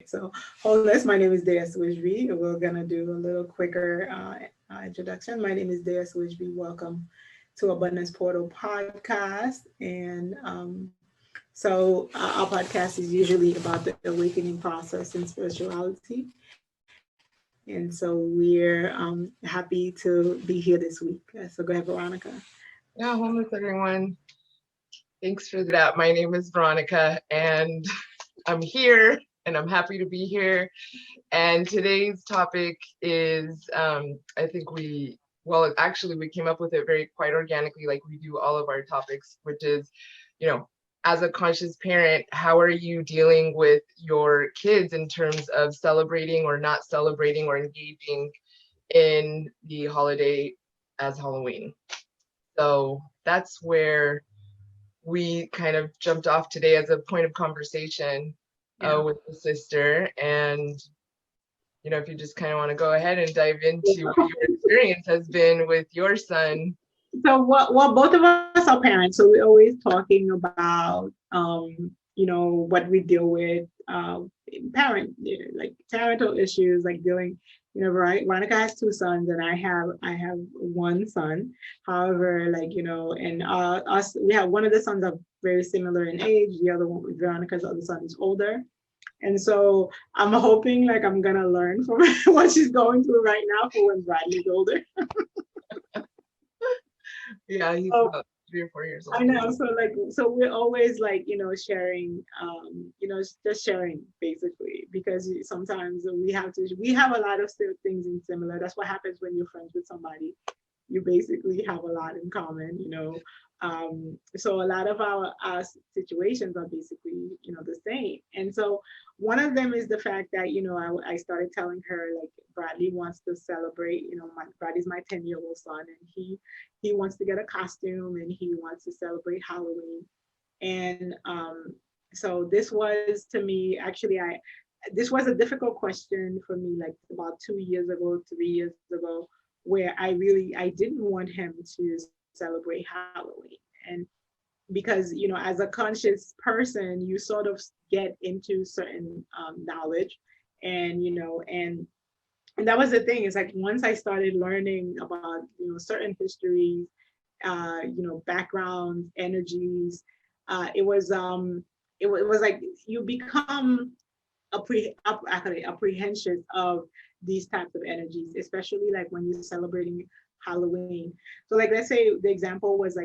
So, wholeness. My name is Dea Swisby. We're gonna do a little quicker introduction. My name is Dea Swisby. Welcome to Abundance Portal podcast. And our podcast is usually about the awakening process and spirituality. And so we're happy to be here this week. So go ahead, Veronica. Yeah, wholeness, everyone. Thanks for that. My name is Veronica, and I'm here, and I'm happy to be here. And today's topic is, I think we came up with it very quite organically, like we do all of our topics, which is, as a conscious parent, how are you dealing with your kids in terms of celebrating or not celebrating or engaging in the holiday as Halloween? So that's where we kind of jumped off today as a point of conversation with the sister. And, if you just kind of want to go ahead and dive into what your experience has been with your son. So both of us are parents, so we're always talking about, what we deal with, parental issues, like dealing, right? Veronica has two sons and I have one son. However, and we have one of the sons are very similar in age. The other one, Veronica's other son, is older. And so I'm hoping I'm gonna learn from what she's going through right now for when Bradley's older. Yeah, he's about 3 or 4 years old. I know. So we're always sharing, just sharing basically, because sometimes we have a lot of things in similar. That's what happens when you're friends with somebody. You basically have a lot in common. So a lot of our situations are basically, the same. And so one of them is the fact that, I started telling her, Bradley wants to celebrate, Bradley's my 10-year-old son, and he wants to get a costume and he wants to celebrate Halloween. And so this was, to me, actually, this was a difficult question for me, about 2 years ago, 3 years ago, where I didn't want him to celebrate Halloween. And because, as a conscious person, you sort of get into certain knowledge, and, and that was the thing, is once I started learning about, certain histories, backgrounds, energies, it was like you become apprehensive of these types of energies, especially when you're celebrating Halloween. So let's say the example was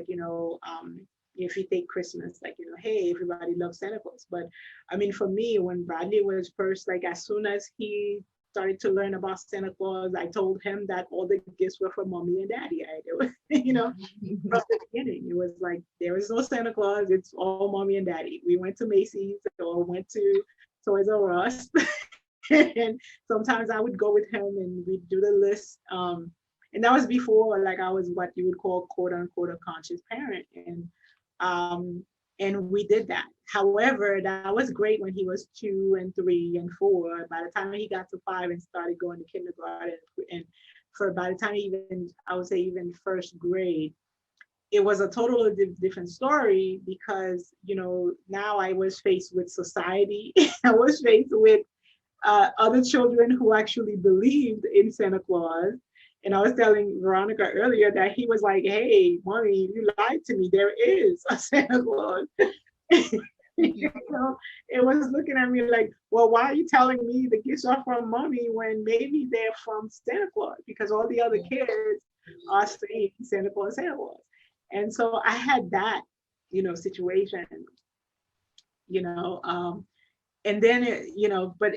if you take Christmas, hey, everybody loves Santa Claus. But I mean, for me, when Bradley was first, as soon as he started to learn about Santa Claus, I told him that all the gifts were for mommy and daddy. It was, from the beginning, it was there is no Santa Claus. It's all mommy and daddy. We went to Macy's or went to Toys R Us. And sometimes I would go with him and we'd do the list. And that was before I was what you would call quote unquote a conscious parent. And we did that. However, that was great when he was 2 and 3 and 4. By the time he got to 5 and started going to kindergarten, and by the time I would say even first grade, it was a totally different story, because now I was faced with society. I was faced with other children who actually believed in Santa Claus. And I was telling Veronica earlier that he was like, hey, mommy, you lied to me. There is a Santa Claus. It was looking at me like, well, why are you telling me the gifts are from mommy when maybe they're from Santa Claus? Because all the other kids are saying Santa Claus, Santa Claus. And so I had that, situation, and then, but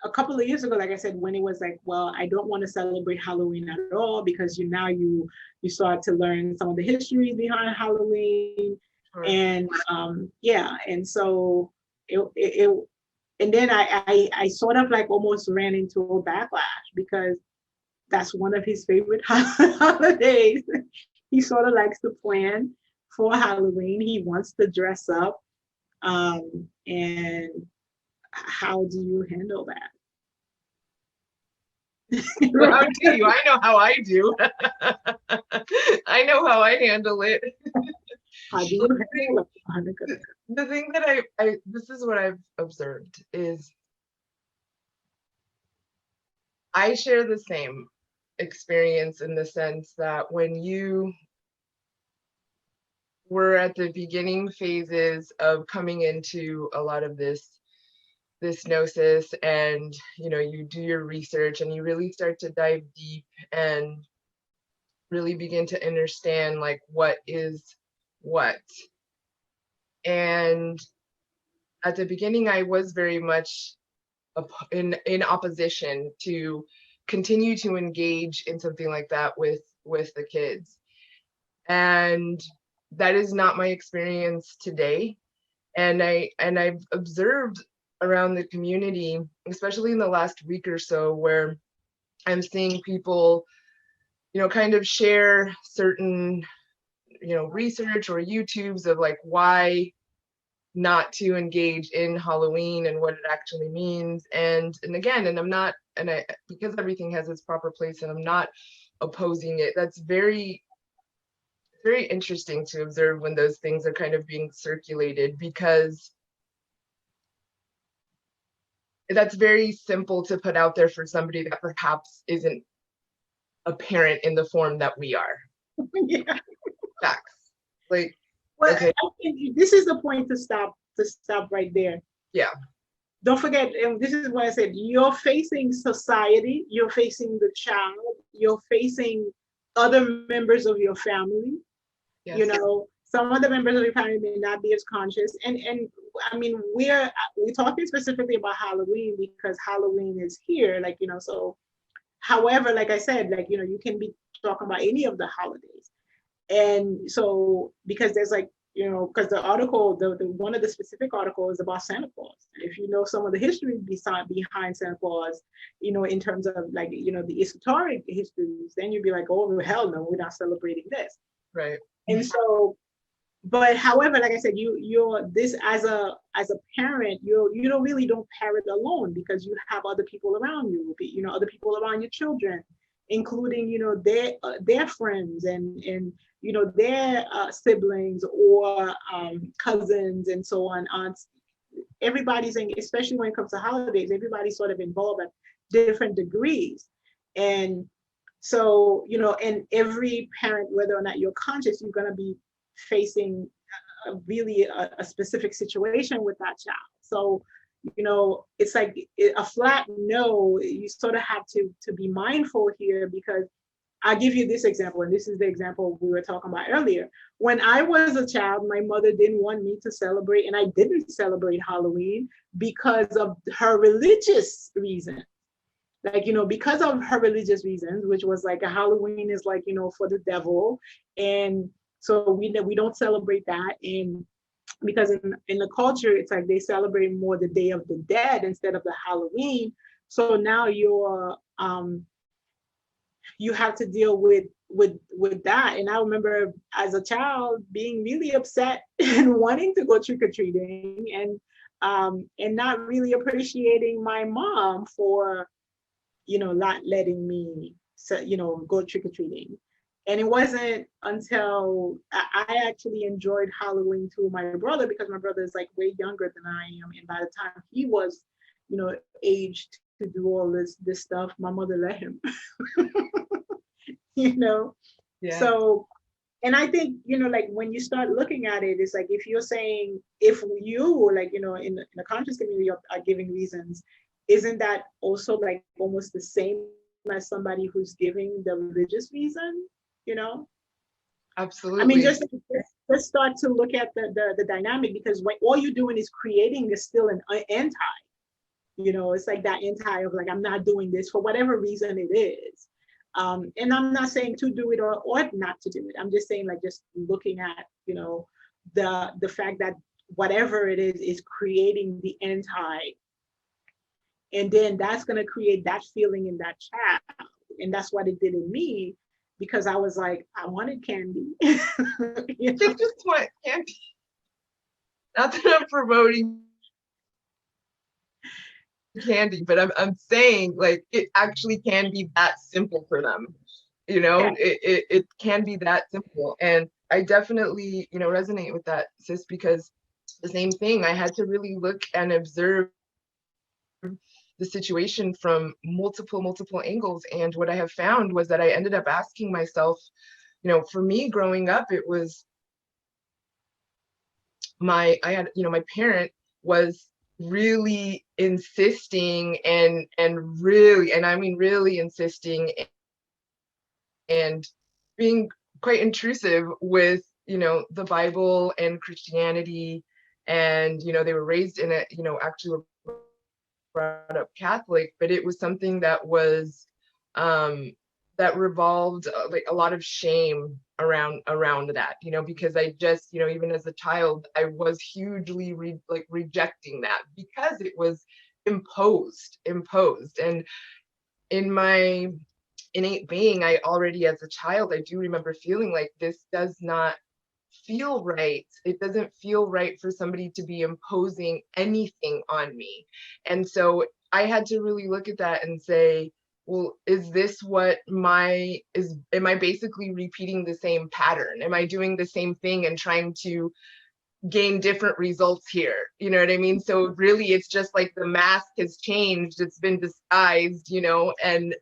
a couple of years ago, like I said, when it was well, I don't want to celebrate Halloween at all, because now you start to learn some of the histories behind Halloween. Right. And and so it and then I sort of almost ran into a backlash, because that's one of his favorite holidays. He sort of likes to plan for Halloween. He wants to dress up. And how do you handle that? Well, how do you? I know how I do. I know how I handle it. How do you handle it? The thing that I this is what I've observed is I share the same experience in the sense that when you were at the beginning phases of coming into a lot of this gnosis, and you do your research and you really start to dive deep and really begin to understand like what is what. And at the beginning I was very much in opposition to continue to engage in something like that with the kids, and that is not my experience today. And I've observed around the community, especially in the last week or so, where I'm seeing people kind of share certain research or YouTubes of like why not to engage in Halloween and what it actually means. And again, and I'm not, and I, because everything has its proper place and I'm not opposing it, that's very interesting to observe when those things are kind of being circulated, because that's very simple to put out there for somebody that perhaps isn't a parent in the form that we are. Yeah. Facts. Like, Well, okay. I think this is the point to stop right there. Yeah. Don't forget, and this is why I said you're facing society, you're facing the child, you're facing other members of your family. Yes. Some of the members of your family may not be as conscious. And I mean, we're talking specifically about Halloween because Halloween is here, so however, like I said, you can be talking about any of the holidays. And so because there's because the article, the one of the specific articles is about Santa Claus. If you know some of the history behind Santa Claus, in terms of the esoteric histories, then you'd be like, oh hell no, we're not celebrating this. Right. And so, but however, like I said, you're this as a parent, you don't really don't parent alone because you have other people around you, other people around your children, including their friends and their siblings or cousins and so on, aunts. Everybody's in, especially when it comes to holidays, everybody's sort of involved at different degrees. And so, and every parent, whether or not you're conscious, you're going to be facing a specific situation with that child. So, it's like a flat no. You sort of have to be mindful here, because I'll give you this example, and this is the example we were talking about earlier. When I was a child, my mother didn't want me to celebrate, and I didn't celebrate Halloween because of her religious reason. Because of her religious reasons, which was like a Halloween is for the devil. And so we don't celebrate that. And because in the culture, it's like they celebrate more the Day of the Dead instead of the Halloween. So now you have to deal with that. And I remember as a child being really upset and wanting to go trick-or-treating and not really appreciating my mom for not letting me go trick-or-treating. And it wasn't until I actually enjoyed Halloween through my brother, because my brother is like way younger than I am. And by the time he was, aged to do all this stuff, my mother let him. Yeah. So, and I think, when you start looking at it, it's like, if you're saying, if you, in the conscious community are giving reasons, isn't that also like almost the same as somebody who's giving the religious reason? Absolutely. I mean, just start to look at the dynamic, because what all you're doing is creating is still an anti. It's like that anti of like, I'm not doing this for whatever reason it is. And I'm not saying to do it or not to do it. I'm just saying, like, just looking at, the fact that whatever it is creating the anti. And then that's going to create that feeling in that child. And that's what it did in me, because I was like, I wanted candy. They just want candy. Not that I'm promoting candy, but I'm saying, like, it actually can be that simple for them. Yeah. It can be that simple. And I definitely, resonate with that, sis, because the same thing, I had to really look and observe the situation from multiple angles. And what I have found was that I ended up asking myself, for me growing up, it was my parent was really insisting and really, and I mean really insisting and being quite intrusive with, the Bible and Christianity. And, they were raised in actually brought up Catholic, but it was something that was that revolved like a lot of shame around that, because I just, even as a child, I was hugely rejecting that because it was imposed. And in my innate being, I already as a child, I do remember feeling like this does not feel right. It doesn't feel right for somebody to be imposing anything on me. And so I had to really look at that and say, well, is this am I basically repeating the same pattern? Am I doing the same thing and trying to gain different results here? You know what I mean? So really it's just like the mask has changed, it's been disguised, and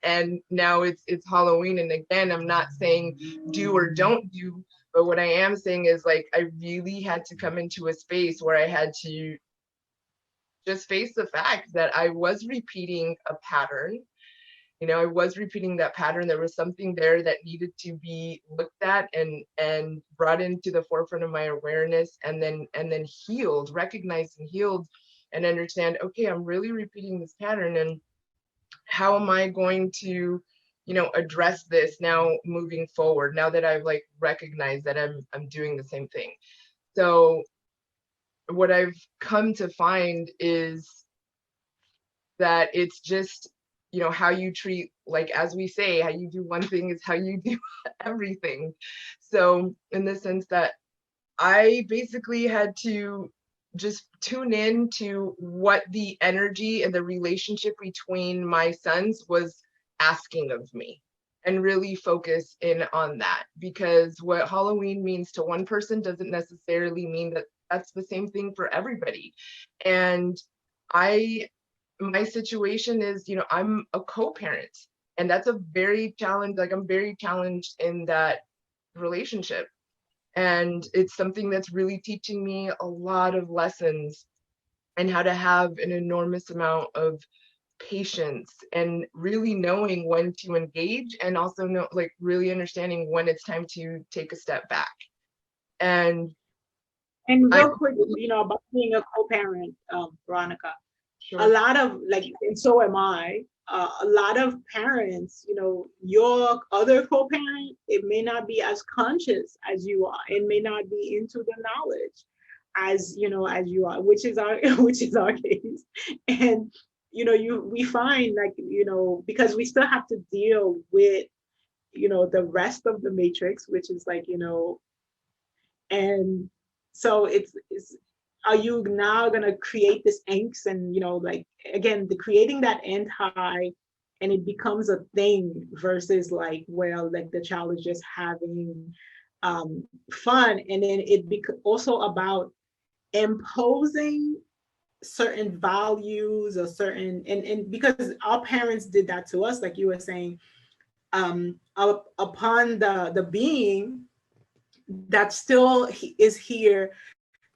now it's Halloween. And again, I'm not saying do or don't do, but what I am saying is like I really had to come into a space where I had to just face the fact that I was repeating a pattern. I was repeating that pattern. There was something there that needed to be looked at and brought into the forefront of my awareness, and then healed, recognized and healed, and understand, okay, I'm really repeating this pattern, and how am I going to, address this now moving forward, now that I've like recognized that I'm doing the same thing. So what I've come to find is that it's just, how you treat, like, as we say, how you do one thing is how you do everything. So in the sense that I basically had to just tune in to what the energy and the relationship between my sons was asking of me, and really focus in on that, because what Halloween means to one person doesn't necessarily mean that that's the same thing for everybody. And my situation is, I'm a co-parent, and that's a very challenge. Like, I'm very challenged in that relationship. And it's something that's really teaching me a lot of lessons, and how to have an enormous amount of patience, and really knowing when to engage, and also really understanding when it's time to take a step back. And real quick, about being a co-parent, Veronica, sure. a lot of and so am I. A lot of parents, your other co-parent, it may not be as conscious as you are. It may not be into the knowledge as you are, which is our case. And we find because we still have to deal with the rest of the matrix, which is and so it's are you now going to create this angst, and again, the creating that anti, and it becomes a thing versus the child is just having fun. And then also about imposing certain values or certain, and because our parents did that to us, like you were saying, upon the being that still is here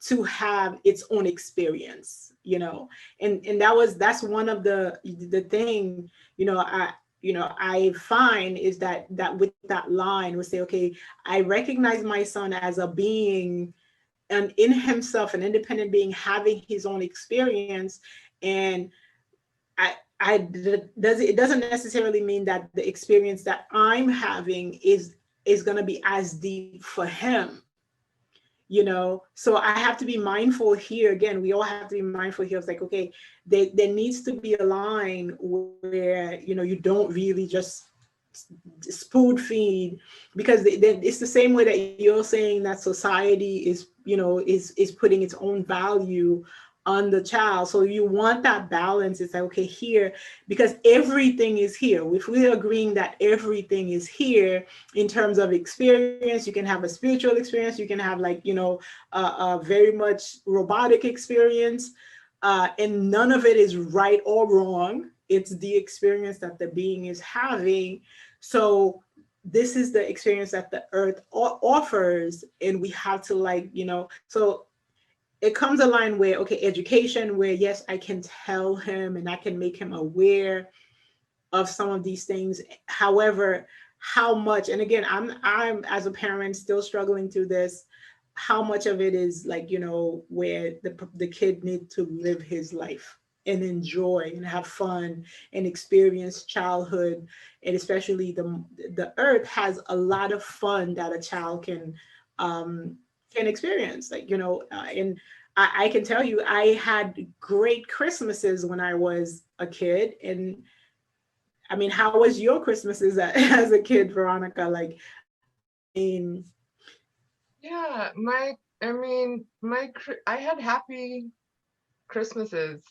to have its own experience, and that's one of the thing, I find is that with that line we say, okay, I recognize my son as a being, and in himself, an independent being having his own experience. And it doesn't necessarily mean that the experience that I'm having is going to be as deep for him. So I have to be mindful here. Again, we all have to be mindful here. It's like, okay, there needs to be a line where, you don't really just spoon feed, because it's the same way that you're saying that society is, is putting its own value on the child. So you want that balance. It's like, okay, here, because everything is here. If we're agreeing that everything is here in terms of experience, you can have a spiritual experience, you can have a very much robotic experience. And none of it is right or wrong. It's the experience that the being is having. So this is the experience that the earth offers, and we have to, like, so it comes a line where, okay, education, where yes, I can tell him and I can make him aware of some of these things. However, how much, and again, I'm as a parent still struggling through this, how much of it is like, where the kid need to live his life and enjoy and have fun and experience childhood. And especially the earth has a lot of fun that a child can experience, like, and I can tell you, I had great Christmases when I was a kid. And I mean, how was your Christmases as a kid, Veronica? Like, in Yeah, I had happy Christmases,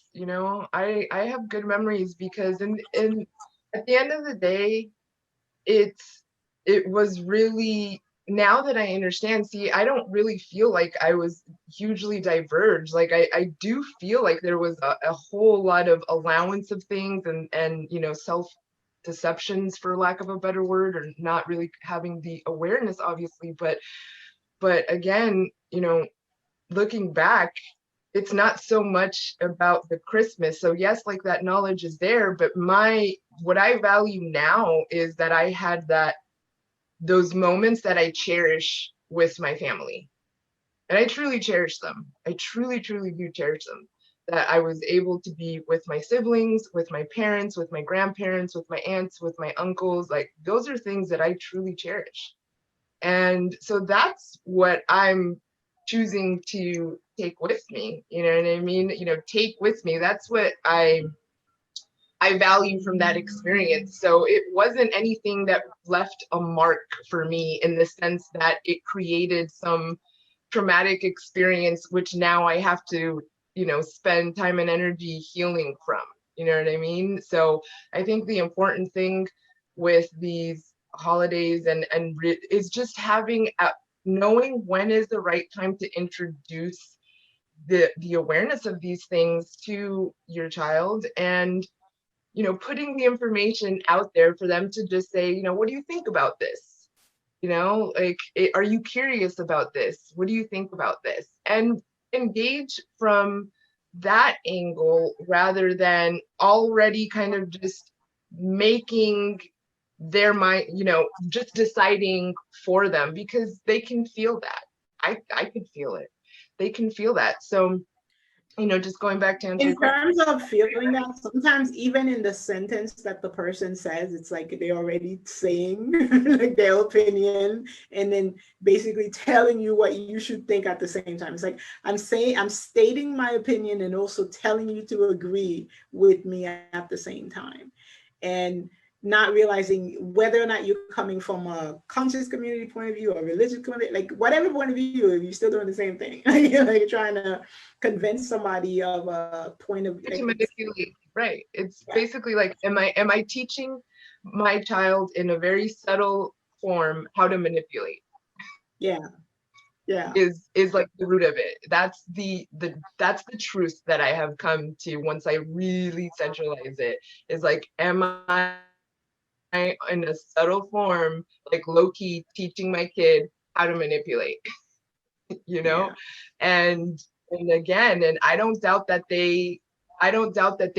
I have good memories because in at the end of the day, it's it was really, now that I understand, see, I don't really feel like I was hugely diverged. Like I do feel like there was a whole lot of allowance of things and self deceptions, for lack of a better word, or not really having the awareness, obviously. But again, looking back, it's not so much about the Christmas. So yes, like that knowledge is there, but what I value now is that I had those moments that I cherish with my family. And I truly cherish them. I truly, truly do cherish them. That I was able to be with my siblings, with my parents, with my grandparents, with my aunts, with my uncles. Like, those are things that I truly cherish. And so that's what I'm choosing to take with me. You know what I mean? Take with me. That's what I value from that experience. So it wasn't anything that left a mark for me in the sense that it created some traumatic experience, which now I have to, spend time and energy healing from. You know what I mean? So I think the important thing with these holidays is just knowing when is the right time to introduce the awareness of these things to your child, and putting the information out there for them to just say, what do you think about this? Like, are you curious about this? What do you think about this? And engage from that angle rather than already kind of just making their mind, just deciding for them, because they can feel that. I could feel it. They can feel that. So, just going back to answer your in question. terms of feeling that, sometimes even in the sentence that the person says, it's like they're already saying like their opinion, and then basically telling you what you should think at the same time. It's like, I'm stating my opinion and also telling you to agree with me at the same time. And not realizing whether or not you're coming from a conscious community point of view or religious community, like whatever point of view, you're still doing the same thing. You're like trying to convince somebody of a point of To like, manipulate, right? It's yeah, basically like, am I teaching my child in a very subtle form how to manipulate? yeah, yeah, Is like the root of it. That's the truth that I have come to once I really centralize it. Is like, am I in a subtle form, like low key, teaching my kid how to manipulate? you know yeah, and and I don't doubt that they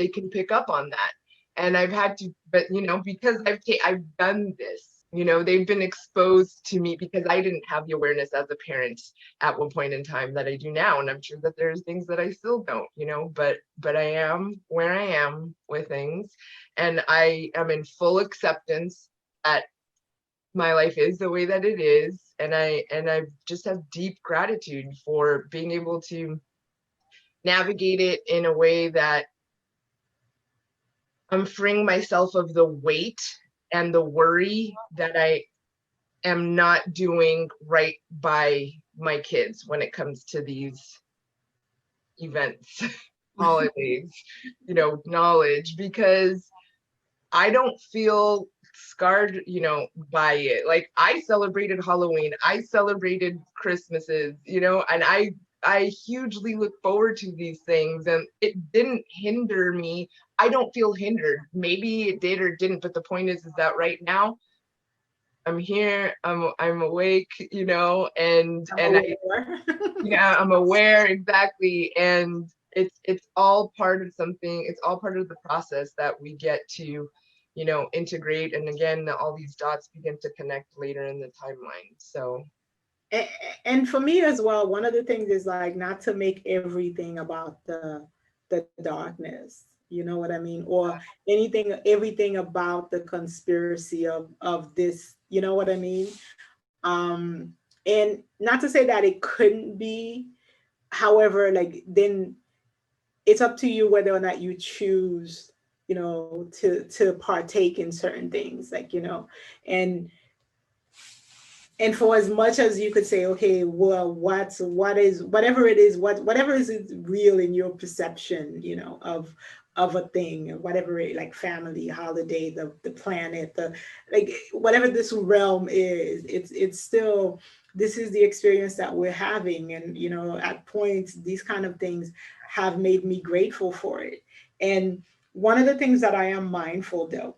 can pick up on that. And I've had to, but because I've done this, they've been exposed to me, because I didn't have the awareness as a parent at one point in time that I do now. And I'm sure that there's things that I still don't, but I am where I am with things, and I am in full acceptance that my life is the way that it is, and I just have deep gratitude for being able to navigate it in a way that I'm freeing myself of the weight and the worry that I am not doing right by my kids when it comes to these events, holidays, knowledge, because I don't feel scarred, by it. Like, I celebrated Halloween, I celebrated Christmases, and I hugely look forward to these things, and it didn't hinder me. I don't feel hindered. Maybe it did or didn't, but the point is that right now I'm here, I'm awake, you know, and I, yeah, I'm aware, exactly. And it's all part of something, it's all part of the process that we get to, you know, integrate. And again, all these dots begin to connect later in the timeline. So And for me as well, one of the things is like not to make everything about the darkness. You know what I mean? Or anything, everything about the conspiracy of this. You know what I mean? And not to say that it couldn't be. However, like then it's up to you whether or not you choose, you know, to partake in certain things, like, you know. And and for as much as you could say, okay, well, what is whatever it is, whatever is real in your perception, you know, of a thing, whatever it, like family, holiday, the planet, the, like whatever this realm is, it's still, this is the experience that we're having. And you know, at points these kind of things have made me grateful for it. And one of the things that I am mindful though,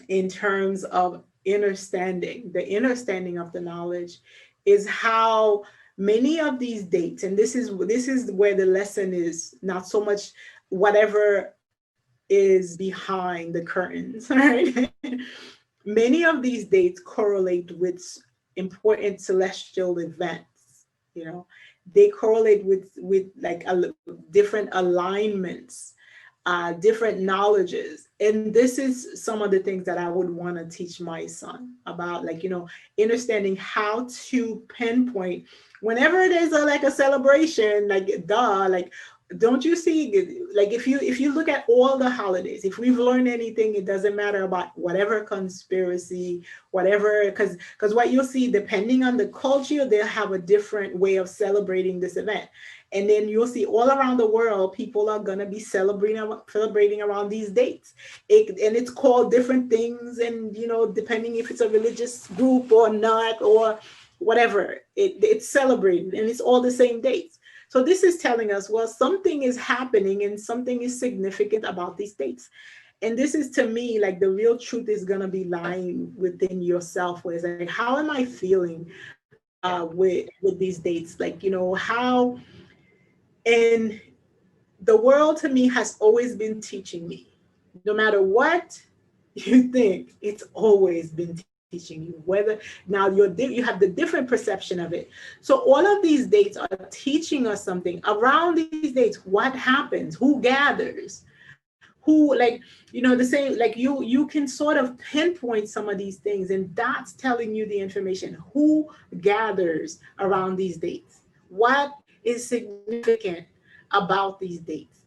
in terms of understanding, the understanding of the knowledge, is how many of these dates, and this is where the lesson is, not so much whatever is behind the curtains, right? Many of these dates correlate with important celestial events, you know. They correlate with like different alignments, different knowledges. And this is some of the things that I would want to teach my son about, like, you know, understanding how to pinpoint whenever there's a like a celebration, like duh, like, don't you see, like if you look at all the holidays, if we've learned anything, it doesn't matter about whatever conspiracy, whatever, because what you'll see, depending on the culture, they'll have a different way of celebrating this event. And then you'll see all around the world, people are gonna be celebrating around these dates. And it's called different things, and you know, depending if it's a religious group or not, or whatever, it's celebrated, and it's all the same dates. So this is telling us, well, something is happening and something is significant about these dates. And this is, to me, like the real truth is gonna be lying within yourself, where it's like, how am I feeling with these dates? Like, you know, how, and the world to me has always been teaching me, no matter what you think, it's always been teaching you. Whether now you have the different perception of it. So all of these dates are teaching us something. Around these dates, what happens? Who gathers? Who, like, you know, the same, like you can sort of pinpoint some of these things, and that's telling you the information. Who gathers around these dates? What is significant about these dates?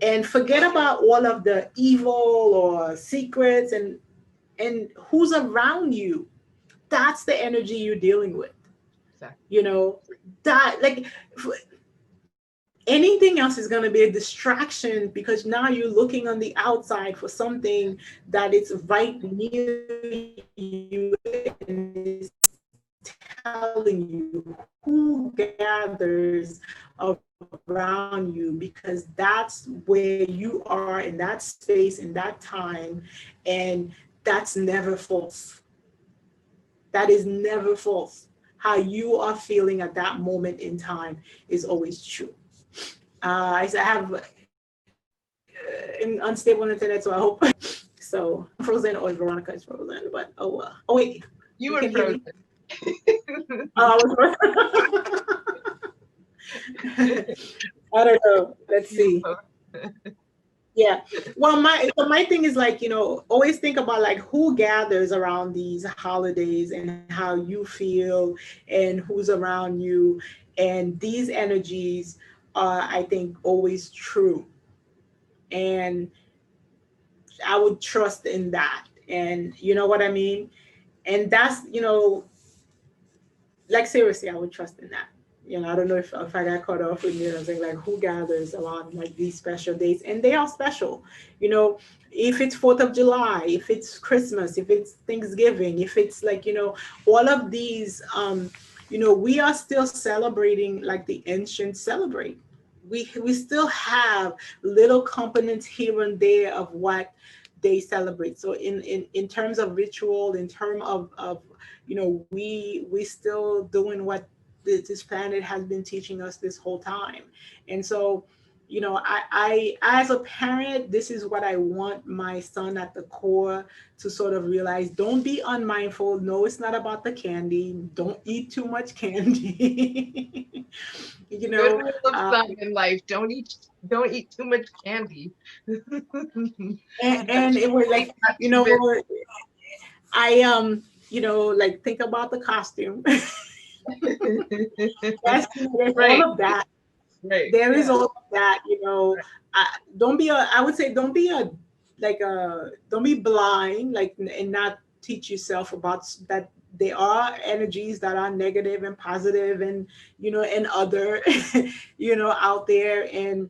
And forget about all of the evil or secrets, and who's around you. That's the energy you're dealing with. exactly. You know, that, like, anything else is going to be a distraction, because now you're looking on the outside for something that it's right near you, and it's telling you who gathers around you, because that's where you are in that space, in that time. And that's never false. That is never false. How you are feeling at that moment in time is always true. I have unstable internet, so I hope. So I'm frozen, or Veronica is frozen, but oh well. Oh wait, you You can were hear me? frozen. Oh, I was frozen. I don't know. Let's see. Yeah. Well, my thing is, like, you know, always think about like who gathers around these holidays, and how you feel, and who's around you. And these energies are, I think, always true. And I would trust in that. And you know what I mean? And that's, you know, like seriously, I would trust in that. You know, I don't know if I got caught off with me. I was like who gathers around like these special dates, and they are special. You know, if it's 4th of July, if it's Christmas, if it's Thanksgiving, if it's like, you know, all of these. we are still celebrating like the ancients celebrate. We still have little components here and there of what they celebrate. So in terms of ritual, in terms of we still doing what this planet has been teaching us this whole time. And so I as a parent, this is what I want my son at the core to sort of realize. Don't be unmindful. No, it's not about the candy. Don't eat too much candy. you Good know rule of uh, thumb in life: don't eat too much candy. and it was like, Not you too know big. I like, think about the costume. Yes, there's all Right, of that. right, There is yeah, all of that. right. Don't be a, I would say, don't be a, don't be blind, like, and not teach yourself about that there are energies that are negative and positive, and and other out there. And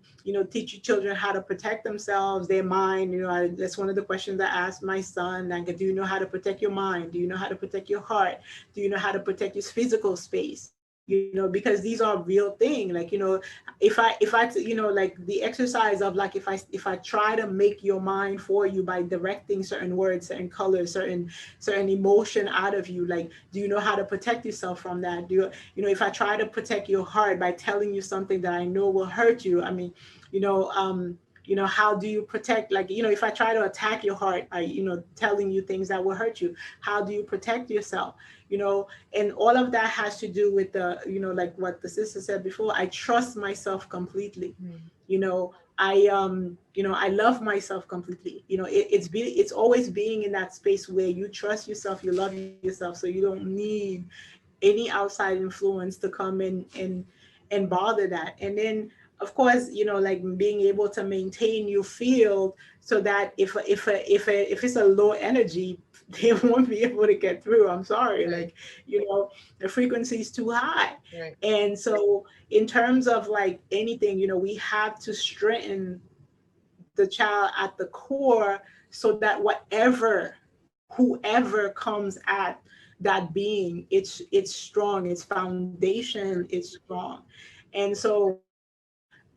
teach your children how to protect themselves, their mind. That's one of the questions I asked my son, like, do you know how to protect your mind? Do you know how to protect your heart? Do you know how to protect your physical space? Because these are real things. Like, if I like the exercise of, like, if I try to make your mind for you by directing certain words, certain colors, certain emotion out of you, like, do you know how to protect yourself from that? Do if I try to protect your heart by telling you something that I know will hurt you, I mean, how do you protect, like, if I try to attack your heart by telling you things that will hurt you, how do you protect yourself? And all of that has to do with the, like what the sister said before, I trust myself completely. Mm. I love myself completely. It's always being in that space where you trust yourself, you love yourself, so you don't need any outside influence to come in and bother that. And then, of course, like, being able to maintain your field, so that if it's a low energy, they won't be able to get through. I'm sorry, Right, like, the frequency is too high. right. And so, in terms of like anything, we have to strengthen the child at the core, so that whoever comes at that being, it's strong, its foundation is strong. And so,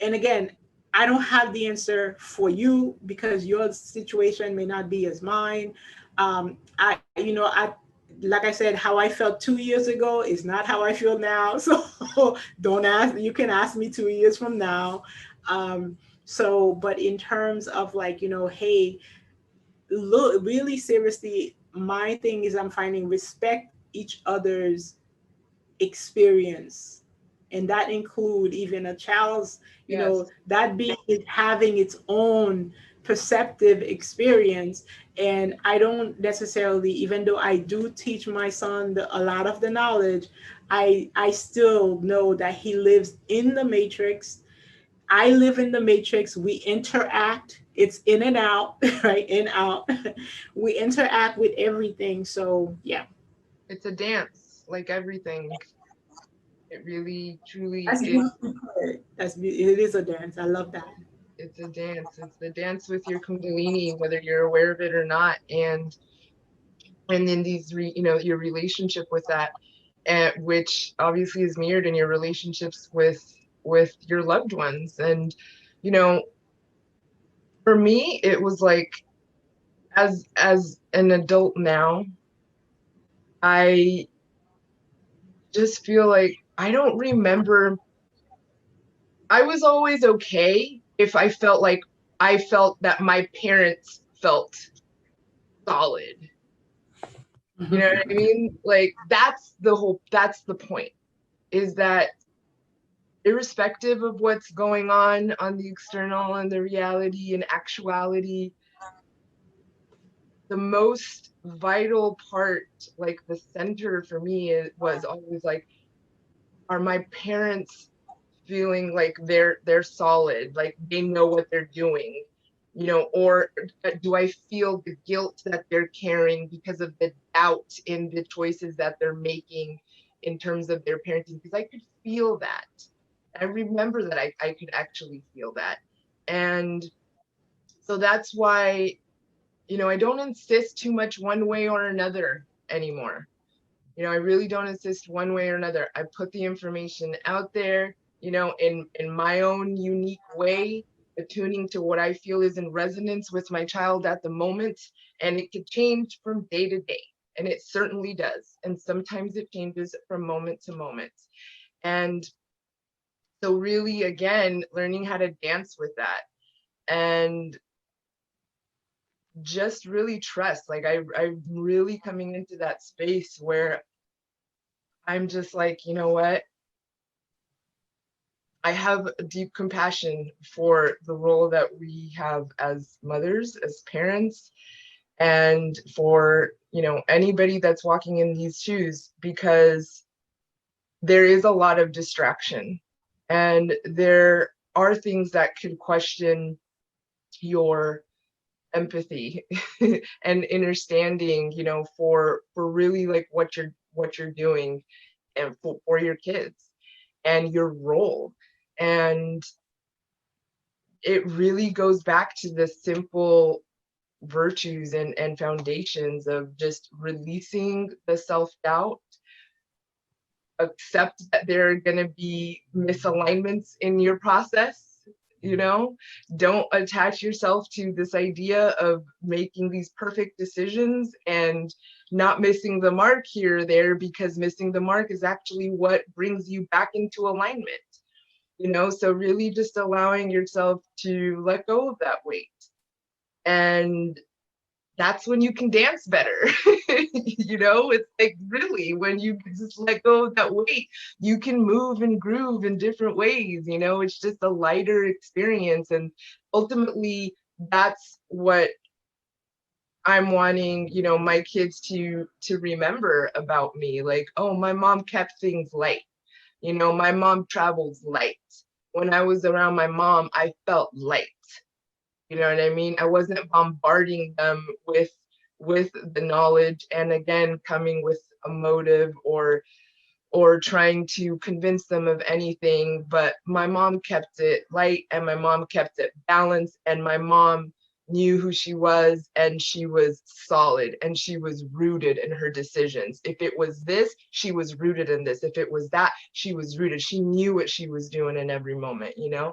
and again, I don't have the answer for you, because your situation may not be as mine. I like I said, how I felt 2 years ago is not how I feel now. So don't ask. You can ask me 2 years from now. But in terms of, like, hey, look, really seriously, my thing is, I'm finding respect each other's experience, and that include even a child's, Yes, that being is having its own perceptive experience. And I don't necessarily, even though I do teach my son a lot of the knowledge, I still know that he lives in the matrix. I live in the matrix. We interact. It's in and out, right? In, out. We interact with everything. So yeah, it's a dance, like everything. It really, truly that's is. beautifully put. It is a dance. I love that. It's a dance. It's the dance with your Kundalini, whether you're aware of it or not. And in your relationship with that, which obviously is mirrored in your relationships with your loved ones. And you know, for me, it was like, as an adult now, I just feel like I don't remember. I was always okay if I felt that my parents felt solid. You know what I mean? Like, that's the point, is that irrespective of what's going on the external and the reality and actuality, the most vital part, like the center for me, was always like, are my parents feeling like they're solid, like they know what they're doing, or do I feel the guilt that they're carrying because of the doubt in the choices that they're making in terms of their parenting? Because I could feel that. I remember that I could actually feel that. And so that's why, I don't insist too much one way or another anymore. You know, I really don't assist one way or another. I put the information out there, you know, in my own unique way, attuning to what I feel is in resonance with my child at the moment. And it could change from day to day. And it certainly does. And sometimes it changes from moment to moment. And so really, again, learning how to dance with that and just really trust. Like I'm really coming into that space where I'm just like, you know what? I have a deep compassion for the role that we have as mothers, as parents, and for, you know, anybody that's walking in these shoes, because there is a lot of distraction and there are things that could question your empathy and understanding, you know, for really like what you're doing and for your kids and your role. And it really goes back to the simple virtues and foundations of just releasing the self-doubt, accept that there are going to be misalignments in your process, you know, don't attach yourself to this idea of making these perfect decisions and not missing the mark here or there, because missing the mark is actually what brings you back into alignment, you know. So really just allowing yourself to let go of that weight, and that's when you can dance better. You know, it's like really when you just let go of that weight, you can move and groove in different ways. You know, it's just a lighter experience. And ultimately, that's what I'm wanting, you know, my kids to remember about me. Like, oh, my mom kept things light. You know, my mom travels light. When I was around my mom, I felt light. You know what I mean? I wasn't bombarding them with the knowledge, and again coming with a motive or trying to convince them of anything. But my mom kept it light and my mom kept it balanced, and my mom knew who she was, and she was solid and she was rooted in her decisions. If it was this, she was rooted in this. If it was that, she was rooted. She knew what she was doing in every moment, you know.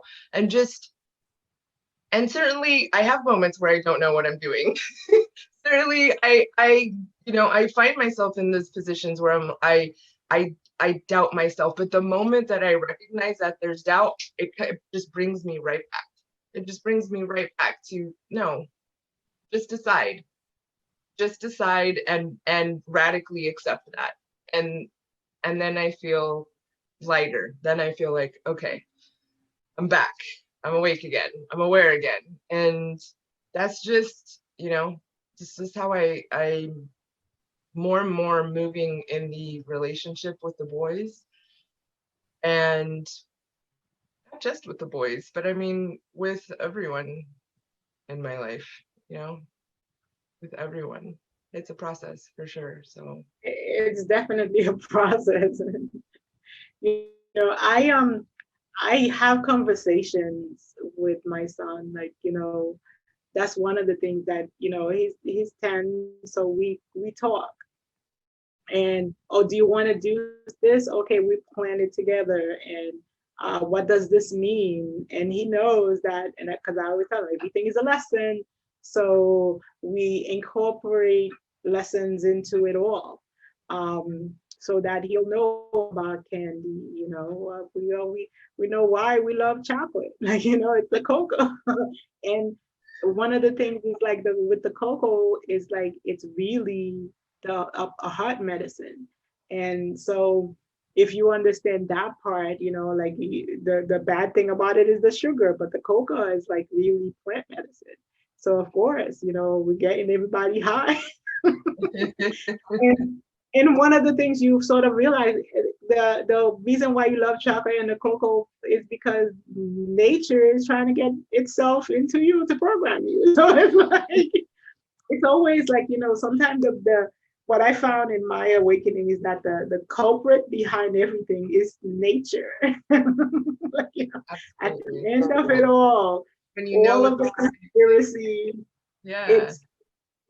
And certainly I have moments where I don't know what I'm doing. Certainly I you know, I find myself in those positions where I doubt myself. But the moment that I recognize that there's doubt, it just brings me right back. It just brings me right back to no, just decide. Just decide and radically accept that. And then I feel lighter. Then I feel like, okay, I'm back. I'm awake again. I'm aware again. And that's just, you know, this is how I more and more moving in the relationship with the boys. And not just with the boys, but I mean with everyone in my life, you know, with everyone. It's a process for sure. So It's definitely a process. You know, I have conversations with my son, like, you know, that's one of the things that, you know, he's 10, so we talk. And oh, do you want to do this? Okay, we plan it together. And what does this mean? And he knows that, and because I always tell him everything is a lesson. So we incorporate lessons into it all. So that he'll know about candy, you know, we know why we love chocolate, like, you know, it's the cocoa. And one of the things is like with the cocoa is like it's really a heart medicine. And so if you understand that part, you know, like the bad thing about it is the sugar, but the cocoa is like really plant medicine. So of course, you know, we're getting everybody high. and, and one of the things you sort of realize, the reason why you love chocolate and the cocoa is because nature is trying to get itself into you to program you. So it's like it's always like, you know, sometimes the what I found in my awakening is that the culprit behind everything is nature. Like, you know, at the end of it all when you know of the conspiracy, yeah,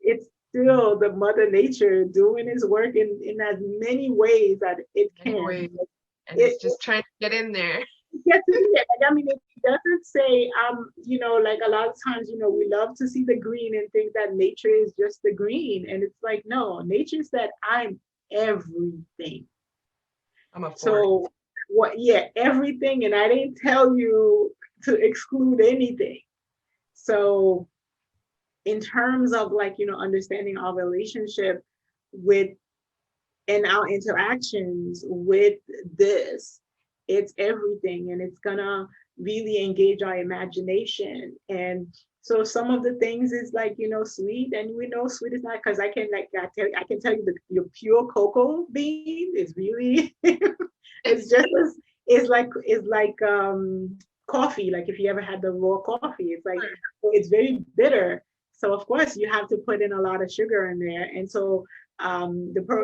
it's still the mother nature doing its work in as many ways that it can. Anyway, and It, it's just trying to get in there. gets in there. Like, I mean, it doesn't say, like a lot of times, we love to see the green and think that nature is just the green. And it's like, no, nature said, I'm everything. I'm a forest. So what, yeah, everything. And I didn't tell you to exclude anything. So in terms of like, understanding our relationship with and our interactions with this, it's everything, and it's gonna really engage our imagination. And so some of the things is like, sweet, and we know sweet is not, because I can tell you your pure cocoa bean is really it's just as it's like coffee. Like if you ever had the raw coffee, it's like it's very bitter. So of course you have to put in a lot of sugar in there. And so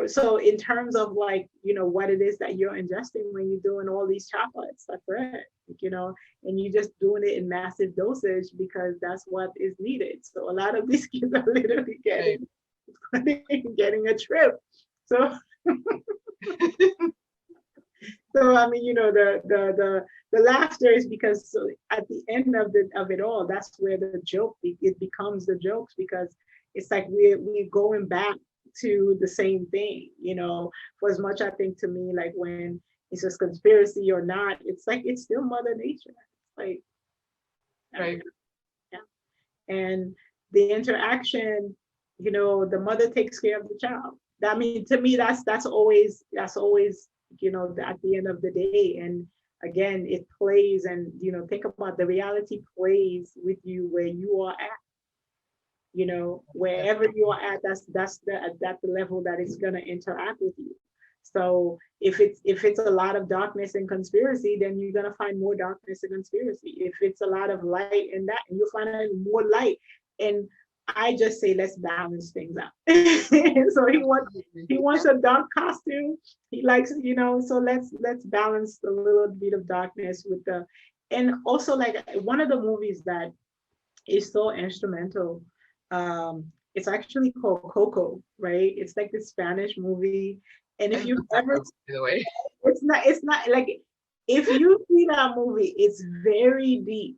so in terms of like, what it is that you're ingesting when you're doing all these chocolates, that's right, and you're just doing it in massive dosage because that's what is needed. So a lot of these kids are literally getting a trip. So so I mean, the laughter is because, so at the end of it all, that's where the joke, it becomes the jokes, because it's like we're going back to the same thing, for as much, I think, to me, like when it's just conspiracy or not, it's like it's still mother nature. It's like, Right. yeah. And the interaction, the mother takes care of the child. I mean, to me, that's always at the end of the day. And again, it plays, and think about the reality plays with you where you are at. Wherever you are at, that's the level that it's gonna interact with you. So if it's a lot of darkness and conspiracy, then you're gonna find more darkness and conspiracy. If it's a lot of light in that, and you'll find more light. And I just say, let's balance things out. So he wants a dark costume. He likes, so let's balance a little bit of darkness with the, and also like one of the movies that is so instrumental. It's actually called Coco, right? It's like the Spanish movie. And if you've ever, By the way, it's not like, if you see that movie, it's very deep.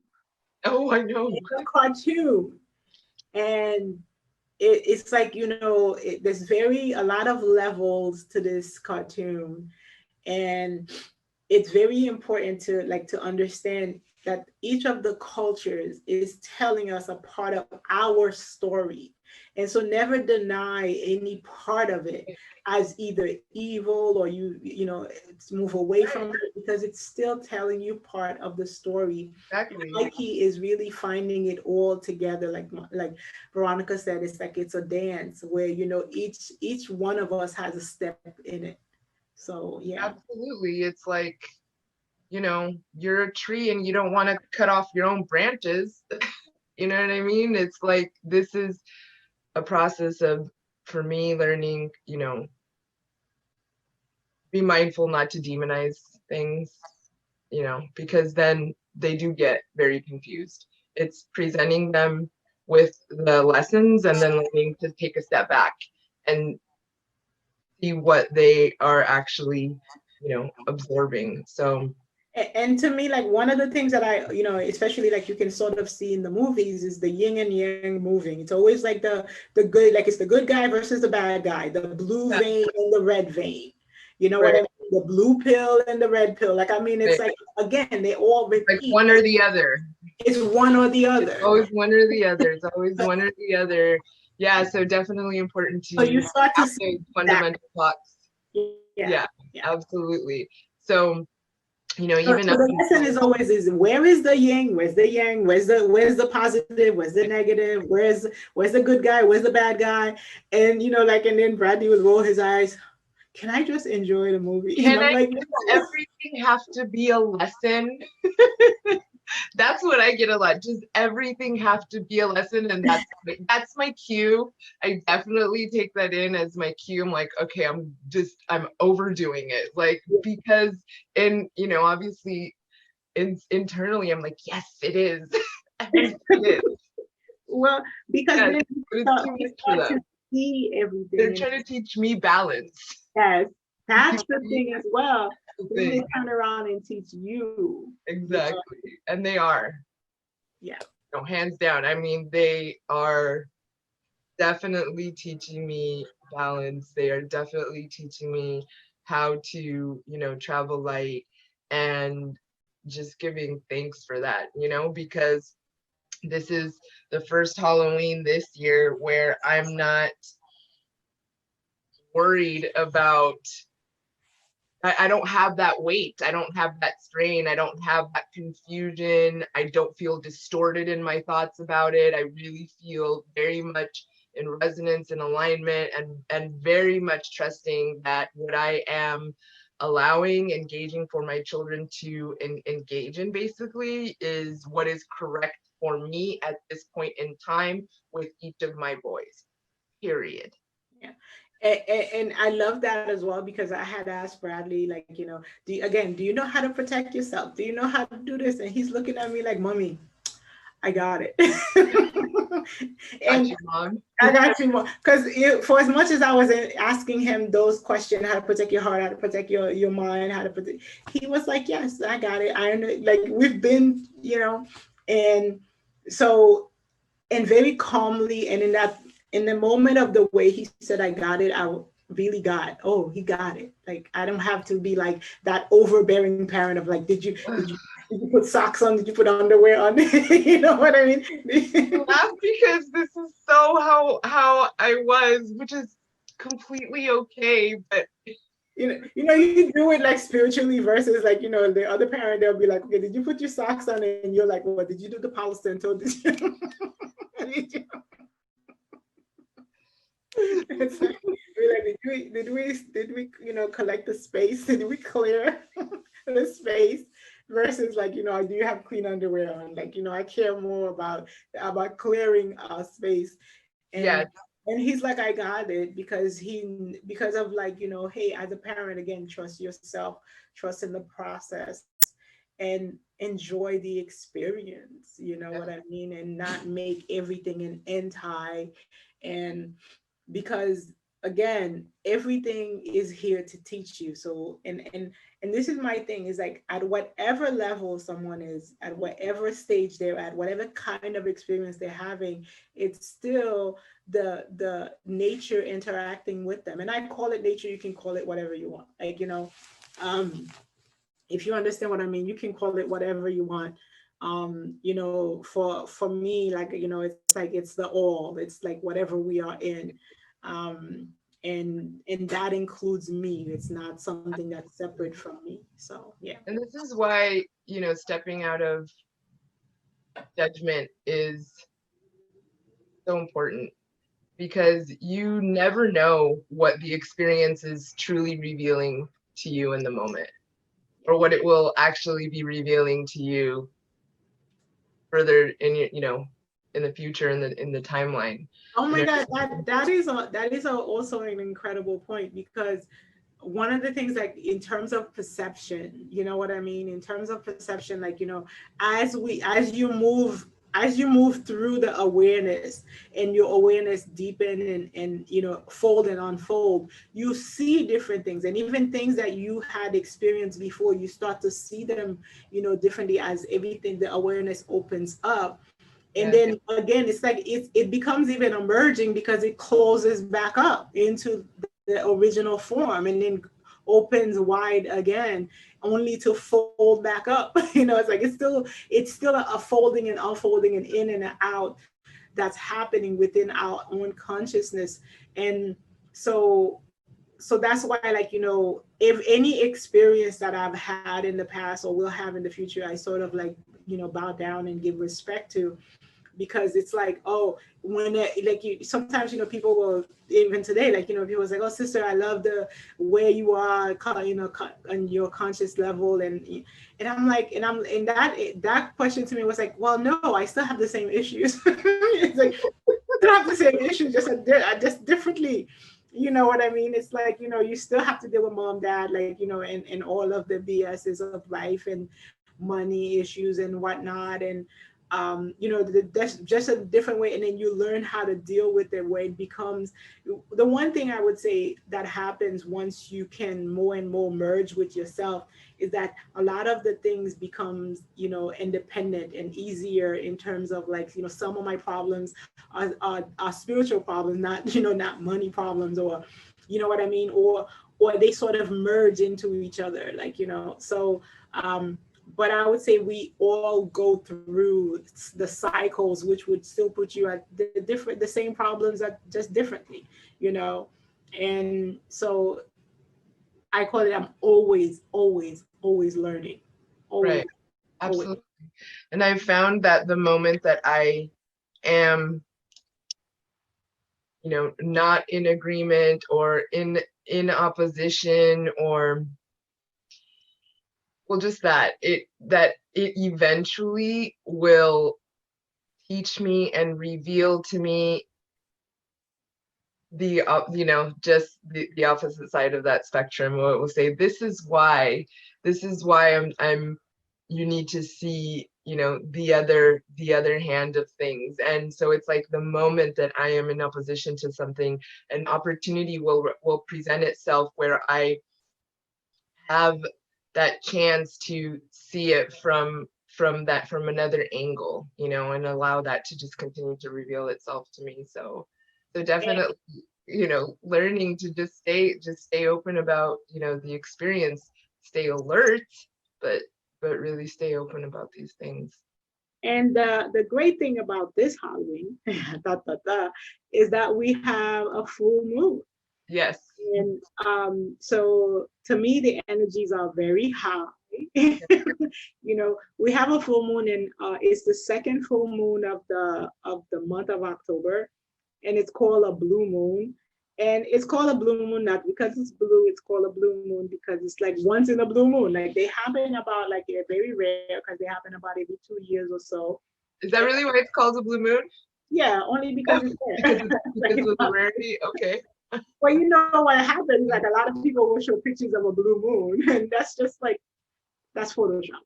oh, I know. It's a cartoon. And it's like, there's a lot of levels to this cartoon. And it's very important to understand that each of the cultures is telling us a part of our story. And so never deny any part of it as either evil, or move away from it, because it's still telling you part of the story. Exactly. Mikey is really finding it all together. Like Veronica said, it's like it's a dance where, each one of us has a step in it. So yeah. Absolutely. It's like, you're a tree and you don't want to cut off your own branches. You know what I mean? It's like, this is a process of, for me, learning, be mindful not to demonize things, because then they do get very confused. It's presenting them with the lessons and then learning to take a step back and see what they are actually, absorbing. So, and to me, like one of the things that I, especially like you can sort of see in the movies, is the yin and yang moving. It's always like the good, like it's the good guy versus the bad guy, the blue vein and the red vein. You know what I mean? The blue pill and the red pill. Like, I mean, it's like, again, they all repeat. Like one or the other. It's one or the other. It's always one or the other. It's always one or the other. Yeah, so definitely important to you start to see fundamental thoughts. Yeah, absolutely. So, even so the lesson is always where is the yin, where's the yang, where's the positive, where's the negative, where's the good guy, where's the bad guy, and and then Bradley would roll his eyes. Can I just enjoy the movie? Everything have to be a lesson? That's what I get a lot. Does everything have to be a lesson? And that's my cue. I definitely take that in as my cue. I'm like, okay, I'm overdoing it. Like, because obviously internally, I'm like, yes, it is. It is. Well, because then see everything. They're And trying to teach me balance. yes, that's the thing as well. The Then they thing. turn around and teach you. Exactly. And they are, Yeah. no, hands down. I mean, they are definitely teaching me balance. They are definitely teaching me how to, travel light, and just giving thanks for that, because this is the first Halloween this year where I'm not worried about, I don't have that weight. I don't have that strain. I don't have that confusion. I don't feel distorted in my thoughts about it. I really feel very much in resonance and alignment, and very much trusting that what I am allowing, engaging for my children to engage in basically is what is correct for me at this point in time with each of my boys, period. Yeah. And I love that as well, because I had asked Bradley, like, do you know how to protect yourself? Do you know how to do this? And he's looking at me like, Mommy, I got it. Got And you, Mom. I got you more. Because for as much as I was asking him those questions, how to protect your heart, how to protect your mind, how to protect, he was like, yes, I got it. I know, like, we've been, and so, and very calmly, and in the moment of the way he said I got it, I really got, oh, he got it. Like, I don't have to be like that overbearing parent of like, did you put socks on, did you put underwear on? You know what I mean? Laugh because this is so how I was, which is completely okay, but you do it like spiritually versus like, the other parent, they'll be like, okay, did you put your socks on? And you're like, what, did you do the Palo Santo? Did you? It's like, we're like, did we collect the space? Did we clear the space? Versus like, do you have clean underwear on? Like, I care more about clearing our space. yeah, And he's like, I got it, because of like, hey, as a parent, again, trust yourself, trust in the process, and enjoy the experience, you know what I mean? And not make everything an anti, and because again, everything is here to teach you. So, and this is my thing, is like, at whatever level someone is, at whatever stage they're at, whatever kind of experience they're having, it's still the nature interacting with them. And I call it nature, you can call it whatever you want, like, um if you understand what I mean, you can call it whatever you want. For me, like, it's like, it's the all, it's like whatever we are in. um and that includes me. It's not something that's separate from me. So yeah. and this is why, stepping out of judgment is so important, because you never know what the experience is truly revealing to you in the moment, or what it will actually be revealing to you further in your, in the future, in the timeline. Oh You my know, God, that is also an incredible point, because one of the things, like, in terms of perception, you know what I mean? In terms of perception, like, as you move through the awareness, and your awareness deepen, and fold and unfold, you see different things, and even things that you had experienced before, you start to see them, differently, as everything, the awareness opens up. And yeah, then again, it's like it becomes even emerging, because it closes back up into the original form, and then opens wide again, only to fold back up. It's like, it's still a folding and unfolding, and in and out, that's happening within our own consciousness. And so that's why, like, if any experience that I've had in the past or will have in the future, I sort of like, bow down and give respect to, because it's like, oh, when like, you sometimes, people will, even today, like, people was like, oh, sister, I love the where you are, on your conscious level. And I'm like, and that question to me was like, well, no, I still have the same issues. It's like, I still have the same issues, just differently. You know what I mean? It's like, you still have to deal with mom, dad, like, and all of the BS's of life, and money issues and whatnot. you know, that's just a different way, and then you learn how to deal with it, where it becomes the one thing I would say that happens once you can more and more merge with yourself is that a lot of the things becomes, you know, independent and easier in terms of like, you know, some of my problems are spiritual problems, not, you know, not money problems, or you know what I mean, or they sort of merge into each other, like, you know. So but I would say we all go through the cycles, which would still put you at the same problems that just differently, you know. And so I call it, I'm always, always, always learning, always, Right. always. Absolutely. And I've found that the moment that I am, not in agreement or in opposition, or well, just that it eventually will teach me and reveal to me just the opposite side of that spectrum, where it will say, this is why I'm you need to see, the other hand of things. And so it's like the moment that I am in opposition to something, an opportunity will present itself where I have that chance to see it from another angle, and allow that to just continue to reveal itself to me. So definitely, learning to just stay open about, the experience, stay alert, but really stay open about these things. And the great thing about this Halloween, da, da, da, is that we have a full moon. Yes. And so to me, the energies are very high. You know, we have a full moon, and it's the second full moon of the month of October, and it's called a blue moon. And it's called a blue moon not because it's blue. It's called a blue moon because it's like once in a blue moon. Like they happen about, like, they're very rare because they happen about every 2 years or so. Is that really why it's called a blue moon? Yeah, only because it's because there. because of the rarity. Okay. Well, you know what happens? Like a lot of people will show pictures of a blue moon, and that's just like, that's Photoshop.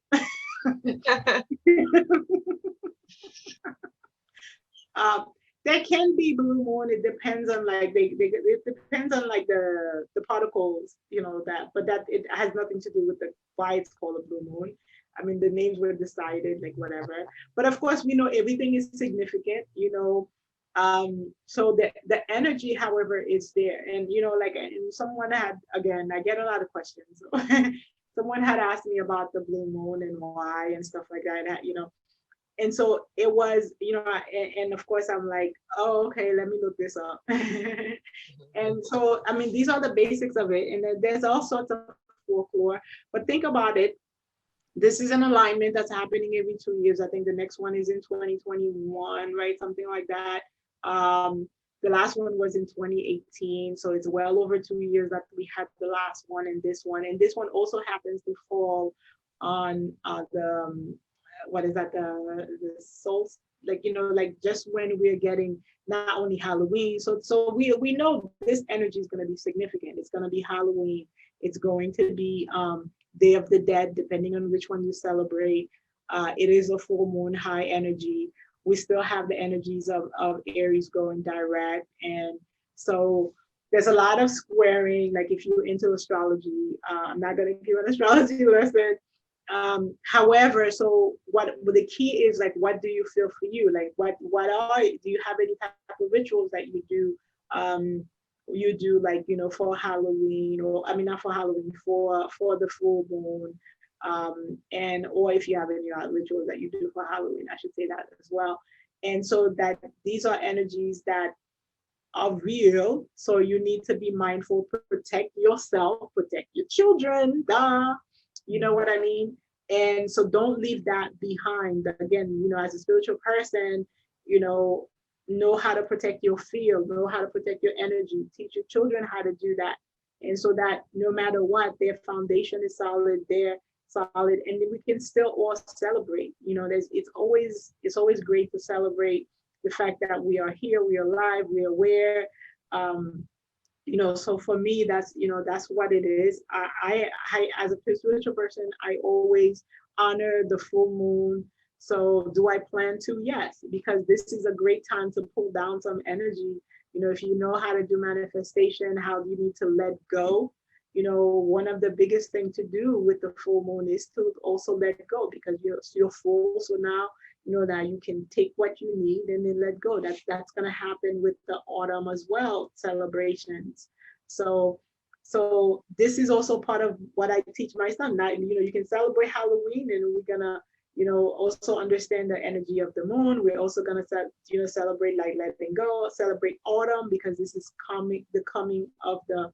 um, there can be blue moon. It depends on like it depends on like the particles, you know, that, but that it has nothing to do with the why it's called a blue moon. I mean, the names were decided, like whatever. But of course, we know everything is significant, you know. So the energy, however, is there, and you know, like, and someone had, again, I get a lot of questions. Someone had asked me about the blue moon and why and stuff like that, you know. And so it was, you know, and of course I'm like, oh, okay, let me look this up. And so, I mean, these are the basics of it. And then there's all sorts of folklore, but think about it. This is an alignment that's happening every 2 years. I think the next one is in 2021, right? Something like that. The last one was in 2018. So it's well over 2 years that we had the last one and this one. And this one also happens to fall on what is that, the soul, like, you know, like just when we're getting not only Halloween. So we know this energy is going to be significant. It's going to be Halloween. It's going to be Day of the Dead, depending on which one you celebrate. It is a full moon, high energy. We still have the energies of Aries going direct. And so there's a lot of squaring. Like if you're into astrology, I'm not going to give an astrology lesson. However, so what the key is, like, what do you feel for you? Like do you have any type of rituals that you do, like, you know, for Halloween, or I mean not for Halloween, for the full moon, and or if you have any rituals that you do for Halloween, I should say that as well. And so that these are energies that are real, so you need to be mindful, protect yourself, protect your children, you know what I mean? And so don't leave that behind. Again, you know, as a spiritual person, you know how to protect your field, know how to protect your energy, teach your children how to do that. And so that no matter what, their foundation is solid, they're solid, and we can still all celebrate. You know, it's always great to celebrate the fact that we are here, we are alive, we are aware. You know, so for me, that's what it is. I as a spiritual person, I always honor the full moon So do I plan to? Yes, because this is a great time to pull down some energy. If you know how to do manifestation, how you need to let go. One of the biggest thing to do with the full moon is to also let go, because you're full. So now that you can take what you need and then let go. That's gonna happen with the autumn as well, celebrations. So this is also part of what I teach my son. Now, you can celebrate Halloween, and we're gonna, also understand the energy of the moon. We're also gonna celebrate like letting go, celebrate autumn, because this is the coming of the,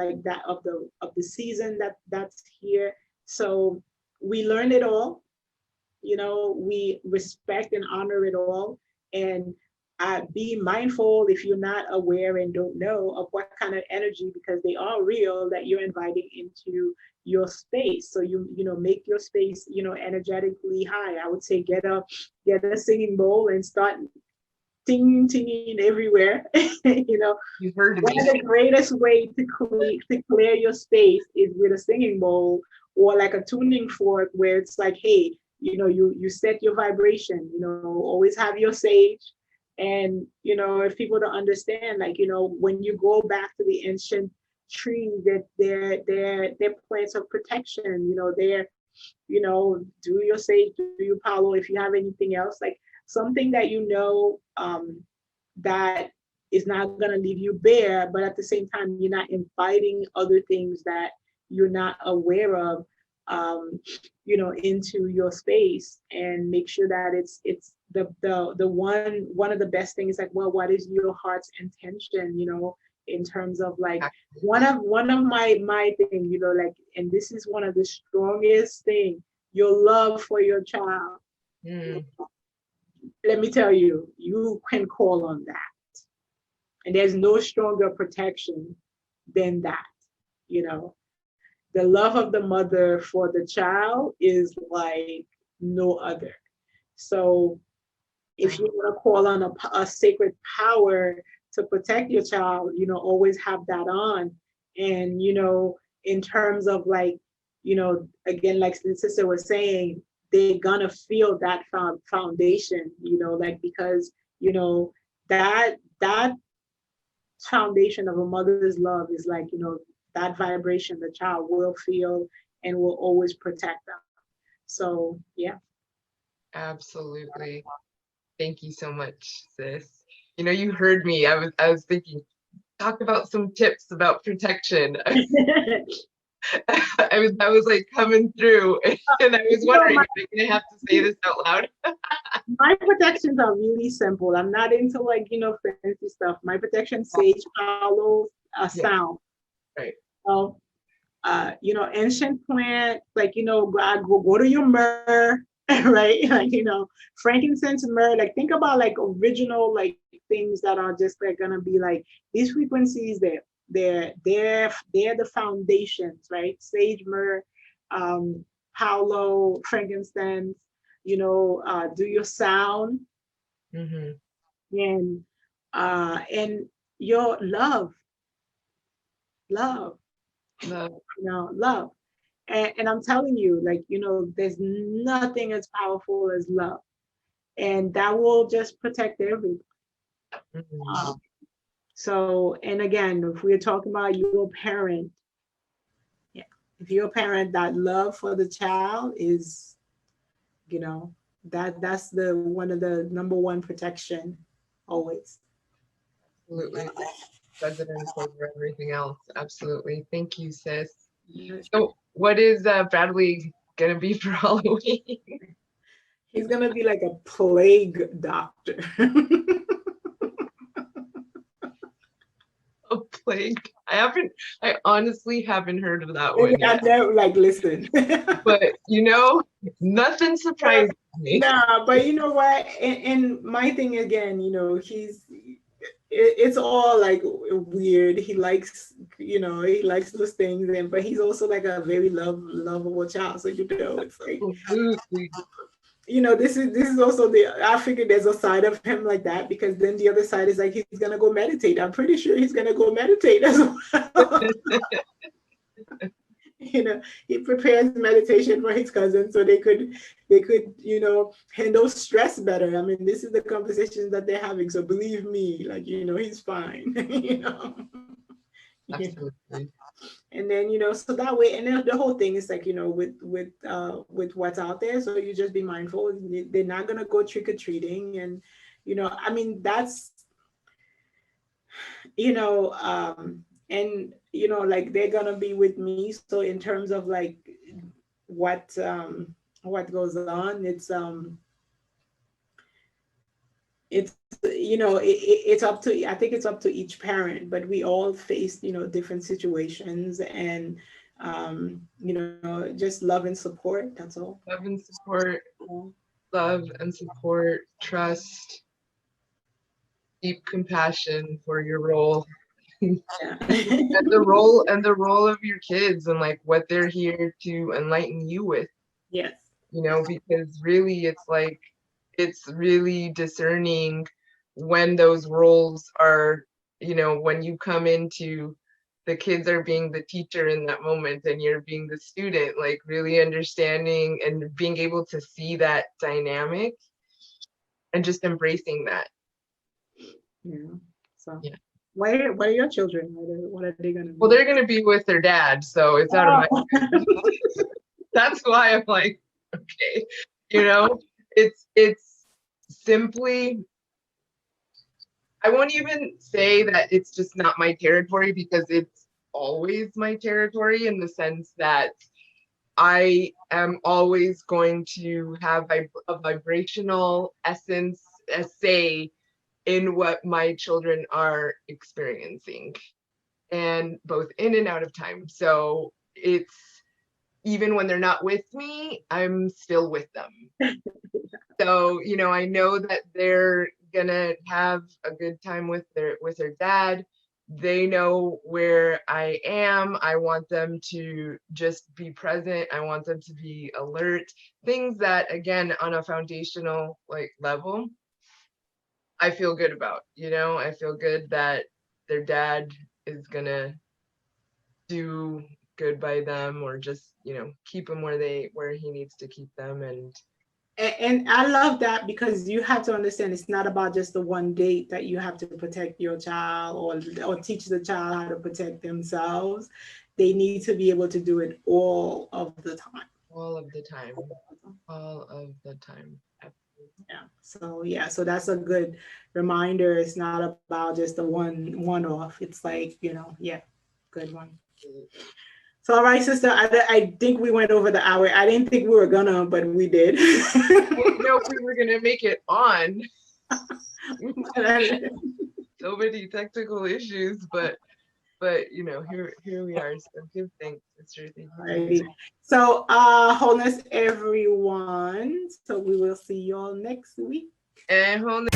like that of the season that's here. So we learn it all. We respect and honor it all, and be mindful if you're not aware and don't know of what kind of energy, because they are real, that you're inviting into your space. So make your space energetically high. I would say get a singing bowl and start tinging everywhere. You heard One me. of the greatest way to clear your space is with a singing bowl, or like a tuning fork, where it's like, hey, you set your vibration. Always have your sage. And if people don't understand, like, when you go back to the ancient trees, that they're plants of protection. They're, do your sage, do your palo. If you have anything else, like something that that is not going to leave you bare, but at the same time, you're not inviting other things that you're not aware of, into your space. And make sure that it's the one of the best things, like, well, what is your heart's intention, in terms of like one of my thing, like, and this is one of the strongest thing, your love for your child. Let me tell you, you can call on that. And there's no stronger protection than that. The love of the mother for the child is like no other. So if you want to call on a sacred power to protect your child, always have that on. And, in terms of like, again, like the sister was saying, they're gonna feel that foundation, like, because, that foundation of a mother's love is like, that vibration the child will feel and will always protect them. So, yeah. Absolutely. Thank you so much, sis. You heard me. I was thinking, talk about some tips about protection. I was like coming through, and I was wondering if I'm gonna have to say this out loud. My protections are really simple. I'm not into like, fancy stuff. My protection, sage, aloe, sound. Right. So, ancient plant, like, go to your myrrh, right? Like, frankincense, myrrh, like, think about like original, like, things that are just like gonna be like these frequencies. They're the foundations, right? Sage, myrrh, Paulo, frankincense. Do your sound, and your love. And I'm telling you, like, there's nothing as powerful as love, and that will just protect everybody. So, and again, if we're talking about your parent, if you're a parent, that love for the child is, that's the one of the number one protection always. Absolutely. Presidents over everything else. Absolutely. Thank you, sis. So what is Bradley gonna be for Halloween? He's gonna be like a plague doctor. A plague? I honestly haven't heard of that one yet. I know, like, listen. But nothing surprises me. Nah, but you know what? And my thing again, it's all like weird. He likes, he likes those things, but he's also like a very lovable child. So it's like, this is also I figured there's a side of him like that, because then the other side is like he's gonna go meditate. I'm pretty sure he's gonna go meditate as well. he prepares meditation for his cousin so they could handle stress better. I mean, this is the conversations that they're having. So believe me, like, he's fine. Absolutely. And then, so that way, and then the whole thing is like, with what's out there. So you just be mindful. They're not gonna go trick-or-treating. And, I mean, that's, and, like, they're gonna be with me. So in terms of like what goes on, it's up to, I think it's up to each parent, but we all face, different situations. And just love and support, that's all. Love and support, love and support, trust, deep compassion for your role. Yeah. and the role of your kids, and like what they're here to enlighten you with. Yes. Because really it's really discerning when those roles are, when you come into, the kids are being the teacher in that moment and you're being the student, like really understanding and being able to see that dynamic and just embracing that. Yeah. So Yeah. what are your children? What are they gonna be? Well, they're gonna be with their dad, so it's out of my that's why I'm like, okay, it's simply, I won't even say that it's just not my territory, because it's always my territory, in the sense that I am always going to have a vibrational essence, a say in what my children are experiencing, and both in and out of time. So it's, even when they're not with me, I'm still with them. So, I know that they're gonna have a good time with their dad. They know where I am. I want them to just be present. I want them to be alert. Things that, again, on a foundational level, I feel good about. I feel good that their dad is gonna do good by them, or just keep them where he needs to keep them. And I love that, because you have to understand, it's not about just the one date that you have to protect your child, or teach the child how to protect themselves. They need to be able to do it all of the time. All of the time. All of the time. Yeah. So that's a good reminder. It's not about just the one off. It's like, good one. So, all right, sister, I think we went over the hour. I didn't think we were gonna, but we did. I didn't know if we were gonna make it on. So many technical issues, but here we are. So give thanks, sister. Thank you. So, wholeness, everyone. So we will see you all next week. And wholeness.